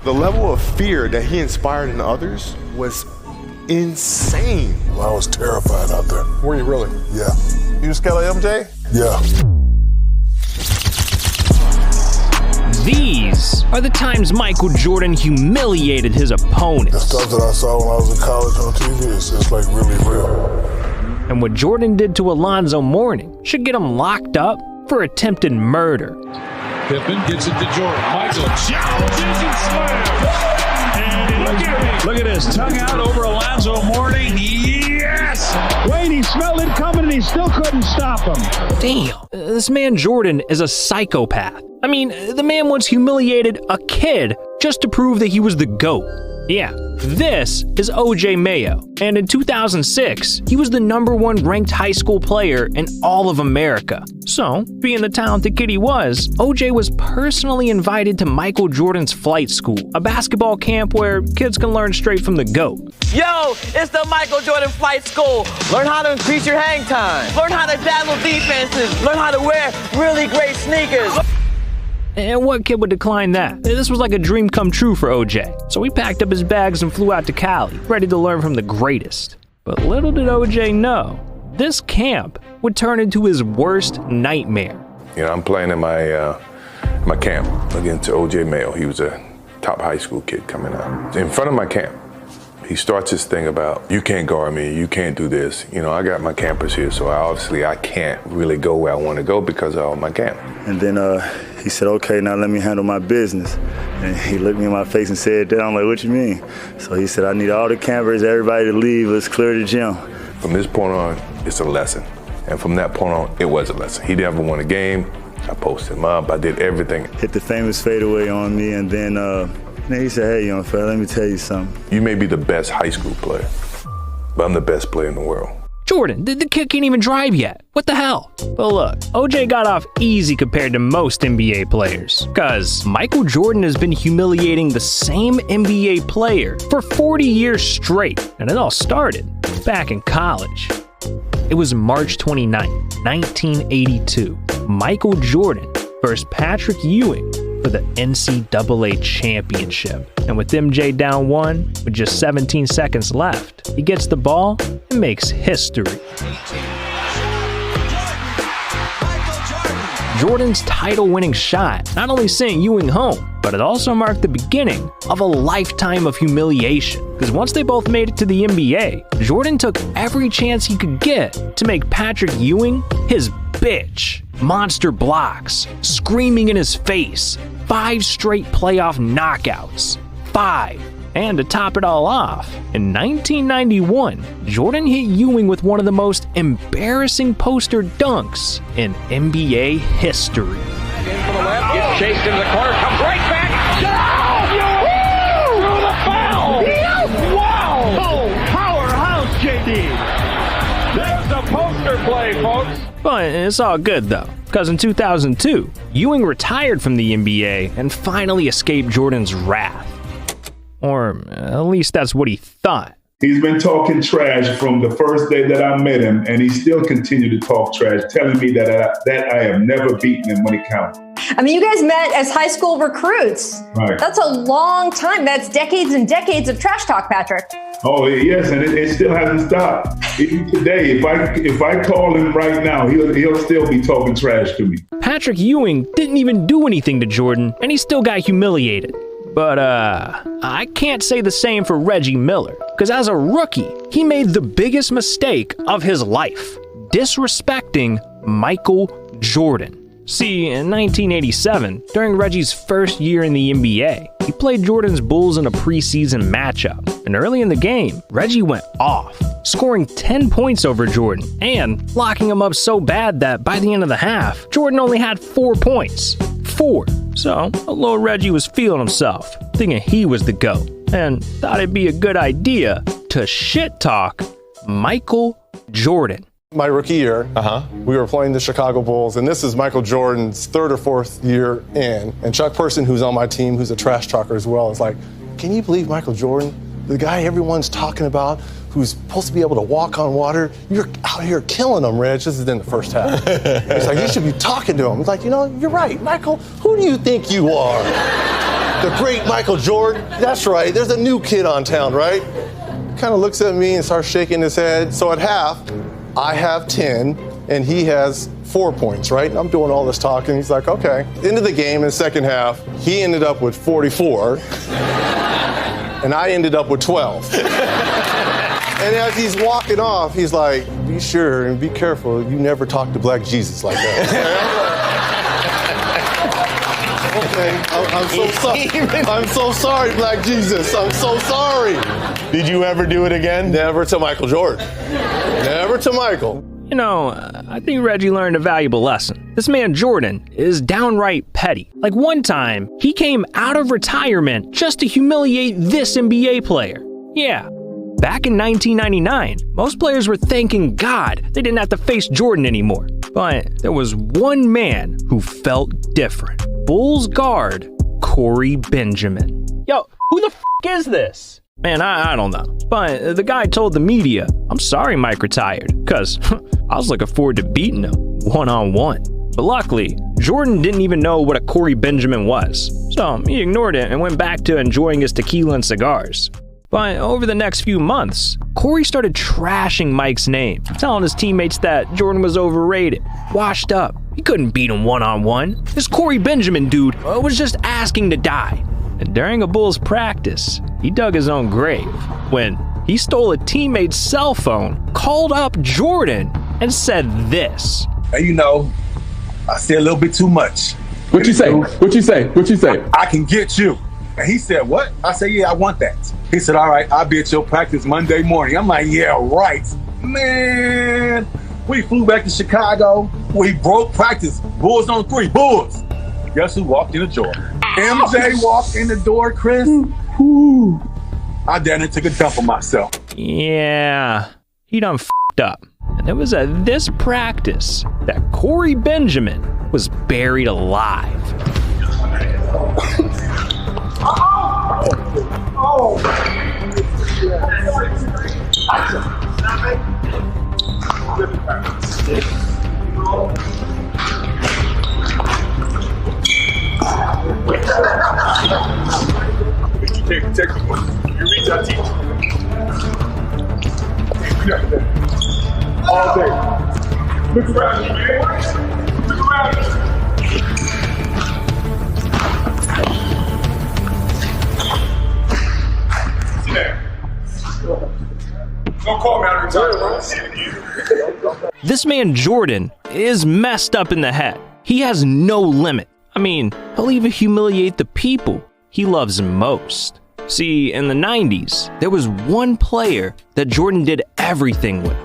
The level of fear that he inspired in others was insane. I was terrified out there. Were you really? Yeah. You scared of MJ? Yeah. These are the times Michael Jordan humiliated his opponents. The stuff that I saw when I was in college on TV is just like really real. And what Jordan did to Alonzo Mourning should get him locked up for attempted murder. Pippen gets it to Jordan. Michael challenges and slams. And look at this. Tongue out over Alonzo Mourning. Yes! Wayne, he smelled it coming and he still couldn't stop him. Damn, this man Jordan is a psychopath. I mean, the man once humiliated a kid just to prove that he was the GOAT. Yeah, this is O.J. Mayo, and in 2006, he was the #1 ranked high school player in all of America. So, being the talented kid he was, O.J. was personally invited to Michael Jordan's flight school, a basketball camp where kids can learn straight from the GOAT. Yo, it's the Michael Jordan Flight School. Learn how to increase your hang time. Learn how to dazzle defenses. Learn how to wear really great sneakers. And what kid would decline that? This was like a dream come true for OJ. So he packed up his bags and flew out to Cali, ready to learn from the greatest. But little did OJ know, this camp would turn into his worst nightmare. You know, I'm playing in my camp against OJ Mayo. He was a top high school kid coming out. In front of my camp, he starts this thing about, you can't guard me, you can't do this. You know, I got my campers here, so I can't really go where I want to go because of all my camp. And then he said, okay, now let me handle my business. And he looked me in my face and said that. I'm like, what you mean? So he said, I need all the campers, everybody to leave, let's clear the gym. From this point on, it's a lesson. And from that point on, it was a lesson. He never won a game. I posted him up, I did everything. Hit the famous fadeaway on me, and then he said, hey, young fella, let me tell you something. You may be the best high school player, but I'm the best player in the world. Jordan, the kid can't even drive yet. What the hell? But look, OJ got off easy compared to most NBA players. Cause Michael Jordan has been humiliating the same NBA player for 40 years straight. And it all started back in college. It was March 29, 1982. Michael Jordan versus Patrick Ewing for the NCAA championship. And with MJ down 1, with just 17 seconds left, he gets the ball and makes history. Jordan's title-winning shot not only sent Ewing home, but it also marked the beginning of a lifetime of humiliation. Because once they both made it to the NBA, Jordan took every chance he could get to make Patrick Ewing his bitch. Monster blocks, screaming in his face, 5 straight playoff knockouts. 5. And to top it all off, in 1991, Jordan hit Ewing with one of the most embarrassing poster dunks in NBA history. In for the left, gets chased into the corner, comes right back. Through the foul! Wow! Oh, powerhouse, JD. There's a poster play, folks. But it's all good though, because in 2002, Ewing retired from the NBA and finally escaped Jordan's wrath. Or at least that's what he thought. He's been talking trash from the first day that I met him, and he still continued to talk trash, telling me that I have never beaten him when it counted. I mean, you guys met as high school recruits. Right. That's a long time. That's decades and decades of trash talk, Patrick. Oh, yes, and it still hasn't stopped. Even today, if I call him right now, he'll still be talking trash to me. Patrick Ewing didn't even do anything to Jordan, and he still got humiliated. But I can't say the same for Reggie Miller, because as a rookie, he made the biggest mistake of his life, disrespecting Michael Jordan. See, in 1987, during Reggie's first year in the NBA, he played Jordan's Bulls in a preseason matchup. And early in the game, Reggie went off, scoring 10 points over Jordan and locking him up so bad that by the end of the half, Jordan only had 4 points. 4. So, little Reggie was feeling himself, thinking he was the GOAT, and thought it'd be a good idea to shit talk Michael Jordan. My rookie year, we were playing the Chicago Bulls, and this is Michael Jordan's 3rd or 4th year in. And Chuck Person, who's on my team, who's a trash talker as well, is like, can you believe Michael Jordan, the guy everyone's talking about, who's supposed to be able to walk on water, you're out here killing him, Reg. This is in the first half. It's like, you should be talking to him. It's like, you know, you're right, Michael, who do you think you are? The great Michael Jordan. That's right. There's a new kid on town, right? Kind of looks at me and starts shaking his head. So at half, I have 10 and he has 4 points, right? I'm doing all this talking. He's like, okay. Into the game in the second half, he ended up with 44 and I ended up with 12. And as he's walking off, he's like, be sure and be careful. You never talk to Black Jesus like that. Okay, I'm so sorry. I'm so sorry, Black Jesus. I'm so sorry. Did you ever do it again? Never to Michael Jordan. Never to Michael. You know, I think Reggie learned a valuable lesson. This man Jordan is downright petty. Like one time, he came out of retirement just to humiliate this NBA player. Yeah. Back in 1999, most players were thanking God they didn't have to face Jordan anymore. But there was one man who felt different. Bulls guard, Corey Benjamin. Yo, who the is this? Man, I don't know. But the guy told the media, I'm sorry Mike retired, because I was looking forward to beating him one-on-one. But luckily, Jordan didn't even know what a Corey Benjamin was. So he ignored it and went back to enjoying his tequila and cigars. But over the next few months, Corey started trashing Mike's name, telling his teammates that Jordan was overrated, washed up. He couldn't beat him one-on-one. This Corey Benjamin dude was just asking to die. And during a Bulls practice, he dug his own grave when he stole a teammate's cell phone, called up Jordan, and said this. Hey, you know, I said a little bit too much. What you say? What you say? What you say? I can get you. And he said, what? I said, yeah, I want that. He said, all right, I'll be at your practice Monday morning. I'm like, yeah, right. Man, we flew back to Chicago. We broke practice. Bulls on 3. Bulls. Guess who walked in the door? MJ walked in the door, Chris. I down and took a dump on myself. Yeah, he done f***ed up. And it was at this practice that Corey Benjamin was buried alive. You can't protect me. You reach out, teach. All day. Look around you, man. Look around you. Sit down. Don't call me out of retirement. This man Jordan is messed up in the head. He has no limit. I mean, he'll even humiliate the people he loves most. See, in the 90s, there was one player that Jordan did everything with,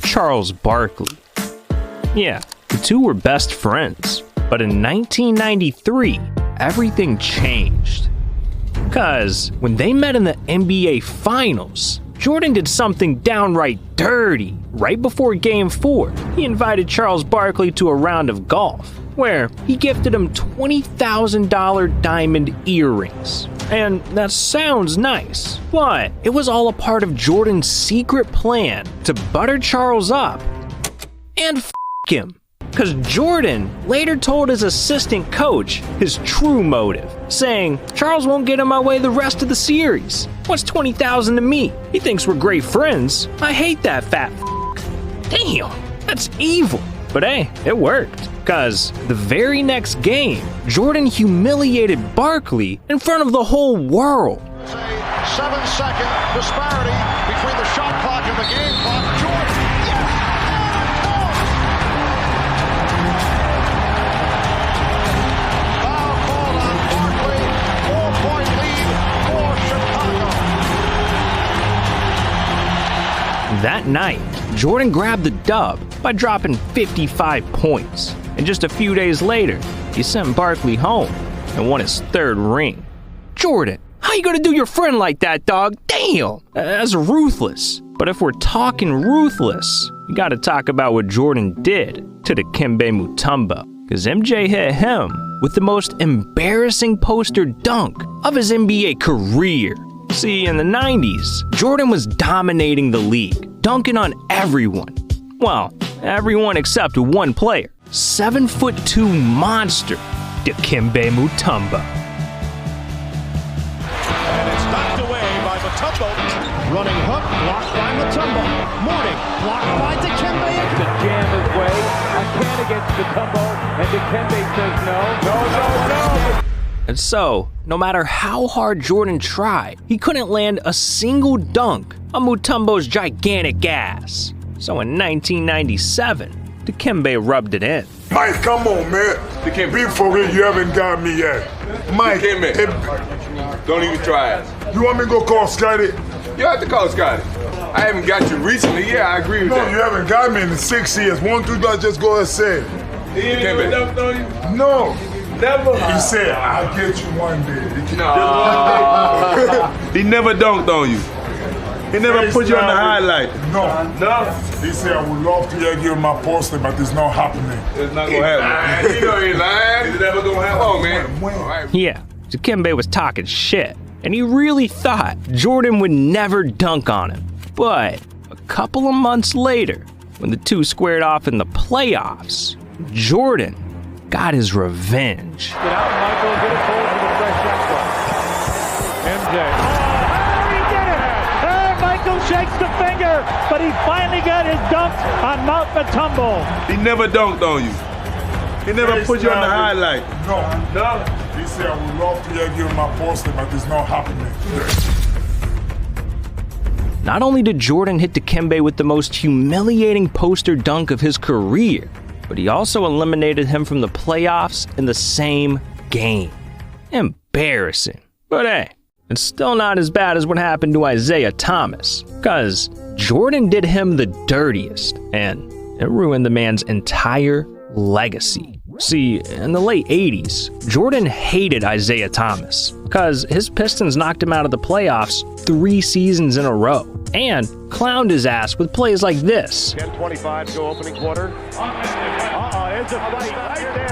Charles Barkley. Yeah, the two were best friends. But in 1993, everything changed. Because when they met in the NBA Finals, Jordan did something downright dirty. Right before Game 4, he invited Charles Barkley to a round of golf, where he gifted him $20,000 diamond earrings. And that sounds nice, but it was all a part of Jordan's secret plan to butter Charles up and f*** him. Because Jordan later told his assistant coach his true motive, saying, Charles won't get in my way the rest of the series. What's $20,000 to me? He thinks we're great friends. I hate that fat f***. Damn, that's evil. But hey, it worked. Because the very next game, Jordan humiliated Barkley in front of the whole world. It's a 7-second disparity between the shot clock and the game clock. Jordan, yes! Foul called on Barkley. 4-point lead for Chicago. That night, Jordan grabbed the dub by dropping 55 points. And just a few days later, he sent Barkley home and won his 3rd ring. Jordan, how you gonna do your friend like that, dog? Damn, that's ruthless. But if we're talking ruthless, you gotta talk about what Jordan did to Dikembe Mutombo. Because MJ hit him with the most embarrassing poster dunk of his NBA career. See, in the 90s, Jordan was dominating the league, dunking on everyone. Well, everyone except one player. 7'2" monster, Dikembe Mutombo. Mutombo. Running hook, blocked by Mutombo. Mourning, blocked by Dikembe. To jam his way, again against Mutombo, and Dikembe says no. No. And so, no matter how hard Jordan tried, he couldn't land a single dunk on Mutombo's gigantic ass. So in 1997, Dikembe rubbed it in. Mike, come on, man. Dikembe. Be for real, you haven't got me yet. Mike, Dikembe. Don't even try it. You want me to go call Scotty? You have to call Scotty. I haven't got you recently. Yeah, I agree with that. No, you haven't got me in 6 years. Won't you guys just go and say? He ain't even dunked on you? No. Never. He said, I'll get you one day. No. He never dunked on you. He never put you on the highlight. No. He said, I would love to give you my poster, but it's not happening. It's not going to happen. You know he's lying. It's never going to happen. Oh, man. When? Yeah, Dikembe was talking shit, and he really thought Jordan would never dunk on him. But a couple of months later, when the two squared off in the playoffs, Jordan got his revenge. Get out, Michael. Get it forward to the fresh shot clock. MJ. Oh, he did it! Oh, Michael shakes the finger, but he finally got his dunk on Mount Mutombo. He never dunked on you. He never put you on the highlight. No. He said, I would love to give you my poster, but it's not happening. Not only did Jordan hit Dikembe with the most humiliating poster dunk of his career, but he also eliminated him from the playoffs in the same game. Embarrassing. But hey, it's still not as bad as what happened to Isaiah Thomas, because Jordan did him the dirtiest, and it ruined the man's entire legacy. See, in the late 80s, Jordan hated Isaiah Thomas because his Pistons knocked him out of the playoffs 3 seasons in a row and clowned his ass with plays like this. 10:25 to go opening quarter. There's a fight right there.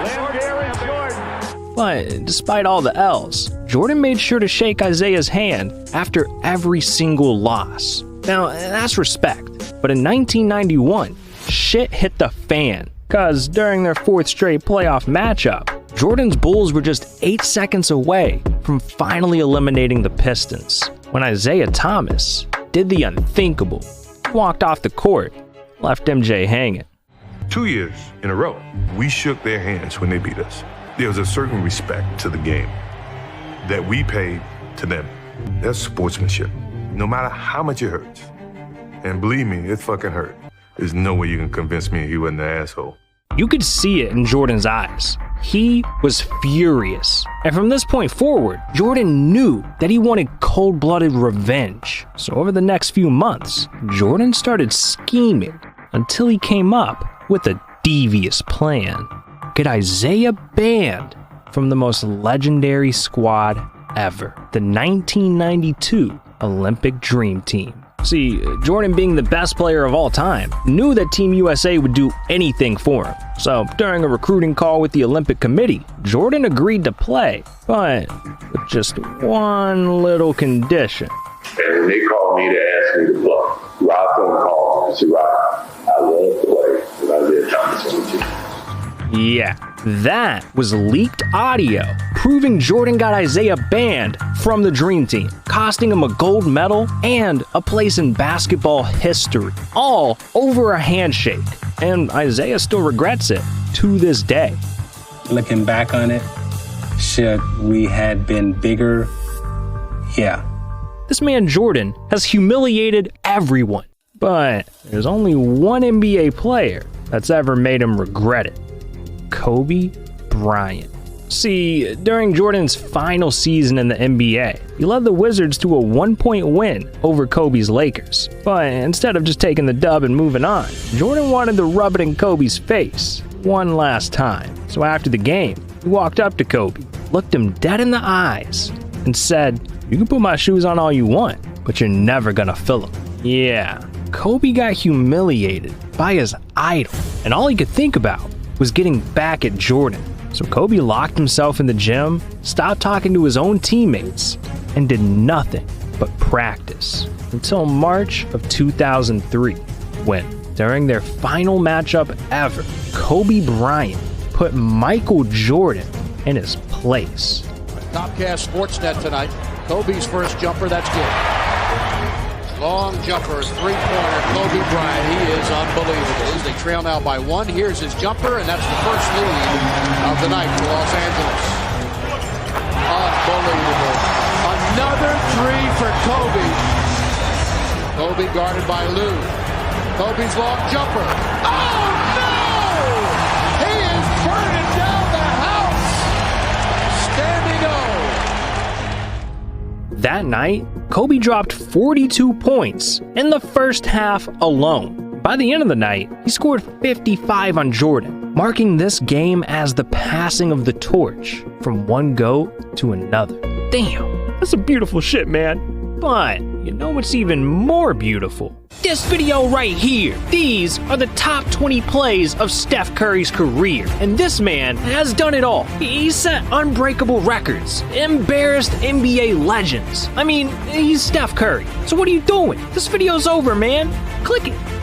Lambeer and Jordan. But despite all the L's, Jordan made sure to shake Isaiah's hand after every single loss. Now, that's respect. But in 1991, shit hit the fan. Because during their 4th straight playoff matchup, Jordan's Bulls were just 8 seconds away from finally eliminating the Pistons, when Isaiah Thomas did the unthinkable, walked off the court, left MJ hanging. 2 years in a row, we shook their hands when they beat us. There was a certain respect to the game that we paid to them. That's sportsmanship, no matter how much it hurts. And believe me, it fucking hurt. There's no way you can convince me he wasn't an asshole. You could see it in Jordan's eyes. He was furious. And from this point forward, Jordan knew that he wanted cold-blooded revenge. So over the next few months, Jordan started scheming until he came up with a devious plan. Get Isaiah banned from the most legendary squad ever, the 1992 Olympic Dream Team. See, Jordan, being the best player of all time, knew that Team USA would do anything for him. So during a recruiting call with the Olympic Committee, Jordan agreed to play, but with just one little condition. And when they called me to ask me to play, Rob phone called and said, Rob, I want to play with Isaiah Thomas on the team. Yeah, that was leaked audio proving Jordan got Isaiah banned from the Dream Team, costing him a gold medal and a place in basketball history, all over a handshake. And Isaiah still regrets it to this day. Looking back on it, should we had been bigger? Yeah. This man Jordan has humiliated everyone, but there's only one NBA player that's ever made him regret it. Kobe Bryant. See, during Jordan's final season in the NBA, he led the Wizards to a 1-point win over Kobe's Lakers. But instead of just taking the dub and moving on, Jordan wanted to rub it in Kobe's face one last time. So after the game, he walked up to Kobe, looked him dead in the eyes, and said, "You can put my shoes on all you want, but you're never gonna fill them." Yeah, Kobe got humiliated by his idol, and all he could think about was getting back at Jordan. So Kobe locked himself in the gym, stopped talking to his own teammates, and did nothing but practice until March of 2003, when, during their final matchup ever, Kobe Bryant put Michael Jordan in his place. Comcast Sportsnet tonight. Kobe's first jumper, that's good. Long jumper, three-pointer, Kobe Bryant. He is unbelievable. As they trail now by one, here's his jumper, and that's the first lead of the night for Los Angeles. Unbelievable. Another three for Kobe. Kobe guarded by Lou. Kobe's long jumper. Oh, no! He is burning down the house. Standing O. That night, Kobe dropped 42 points in the first half alone. By the end of the night, he scored 55 on Jordan, marking this game as the passing of the torch from one GOAT to another. Damn, that's some beautiful shit, man. But you know what's even more beautiful? This video right here. These are the top 20 plays of Steph Curry's career. And this man has done it all. He set unbreakable records, embarrassed NBA legends. I mean, he's Steph Curry. So what are you doing? This video's over, man. Click it.